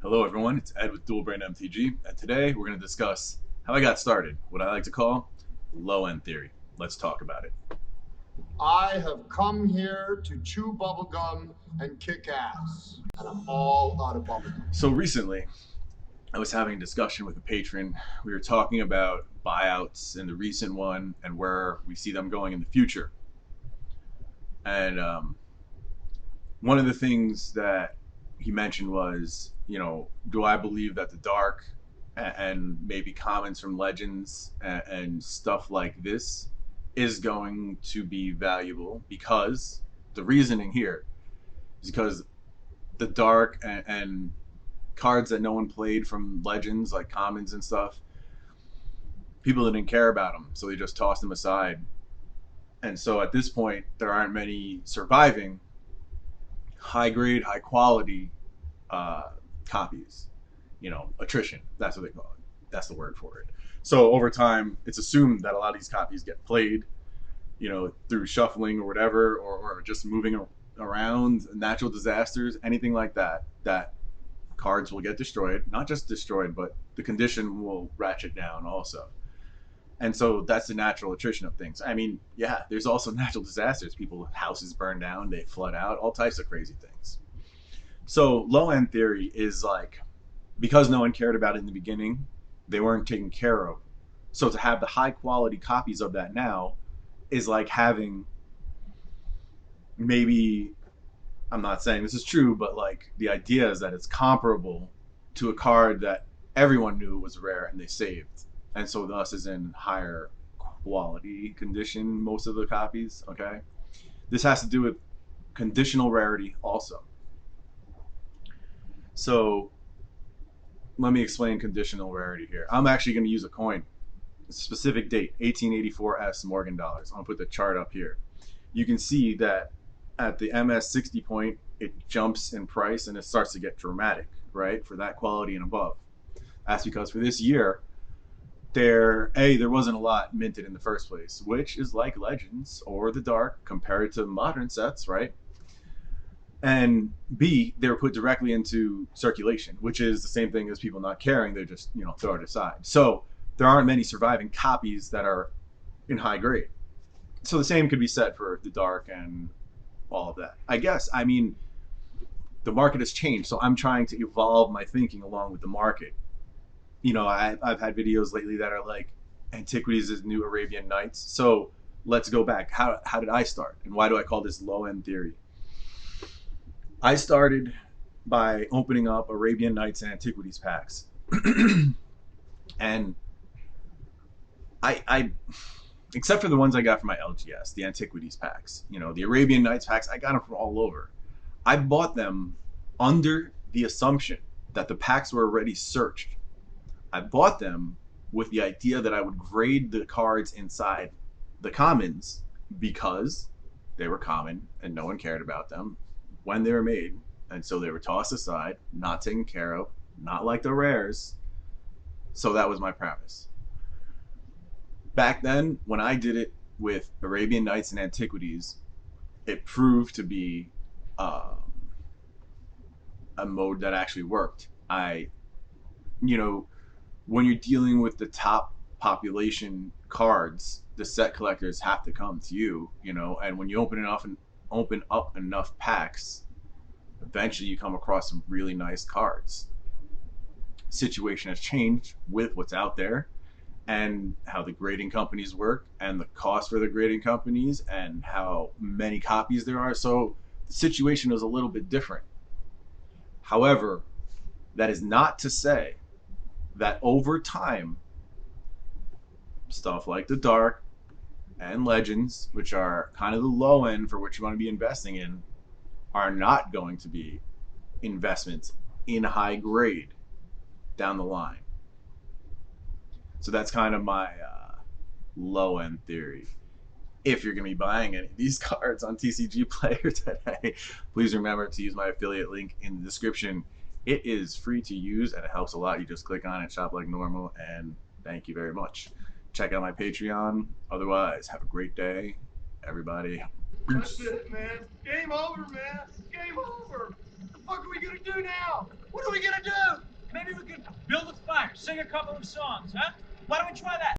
Hello everyone, it's Ed with Brain MTG, and today we're going to discuss how I got started, what I like to call low-end theory. Let's talk about it. I have come here to chew bubblegum and kick ass, and I'm all out of bubblegum. So recently, I was having a discussion with a patron. We were talking about buyouts in the recent one and where we see them going in the future. And one of the things that he mentioned was, do I believe that the dark and maybe comments from legends and stuff like this is going to be valuable? Because the reasoning here is because the dark and cards that no one played from legends like commons and stuff, people didn't care about them, so they just tossed them aside. And so at this point, there aren't many surviving high grade, high quality uh, copies. Attrition. That's what they call it. That's the word for it. So over time, it's assumed that a lot of these copies get played, through shuffling or whatever, or just moving around, natural disasters, anything like that. That cards will get destroyed. Not just destroyed, but the condition will ratchet down also. And so that's the natural attrition of things. I mean, yeah, there's also natural disasters. People, houses burn down, they flood out, all types of crazy things. So low end theory is like, because no one cared about it in the beginning, they weren't taken care of. So to have the high quality copies of that now is like having, maybe, I'm not saying this is true, but like the idea is that it's comparable to a card that everyone knew was rare and they saved. And so thus is in higher quality condition, most of the copies. Okay. This has to do with conditional rarity also. So let me explain conditional rarity here. I'm actually going to use a coin, a specific date, 1884 S Morgan dollars. I'll put the chart up here. You can see that at the MS 60 point, it jumps in price and it starts to get dramatic, right? For that quality and above. That's because for this year, there wasn't a lot minted in the first place, which is like Legends or the Dark compared to modern sets, right? And B, they were put directly into circulation, which is the same thing as people not caring. They just, throw it aside. So there aren't many surviving copies that are in high grade. So the same could be said for the Dark and all of that. I guess, I mean, the market has changed, so I'm trying to evolve my thinking along with the market. I've had videos lately that are like, antiquities is new Arabian Nights. So let's go back. How did I start? And why do I call this low end theory? I started by opening up Arabian Nights and Antiquities packs. And I, except for the ones I got from my LGS, the Antiquities packs, the Arabian Nights packs, I got them from all over. I bought them under the assumption that the packs were already searched. I bought them with the idea that I would grade the cards inside the commons because they were common and no one cared about them when they were made. And so they were tossed aside, not taken care of, not like the rares. So that was my premise. Back then, when I did it with Arabian Nights and Antiquities, it proved to be a mode that actually worked. You know, when you're dealing with the top population cards, the set collectors have to come to you, and when you open up enough packs, eventually you come across some really nice cards. Situation has changed with what's out there and how the grading companies work and the cost for the grading companies and how many copies there are. So the situation is a little bit different. However, that is not to say that over time, stuff like the Dark and Legends, which are kind of the low end for what you want to be investing in, are not going to be investments in high grade down the line. So that's kind of my low end theory. If you're going to be buying any of these cards on TCG Player today, please remember to use my affiliate link in the description. It is free to use and it helps a lot. You just click on it, shop like normal, and thank you very much. Check out my Patreon. Otherwise, have a great day, everybody. That's it, man. Game over, man. Game over. What the fuck are we gonna do now? What are we gonna do? sing a couple of songs, huh? Why don't we try that?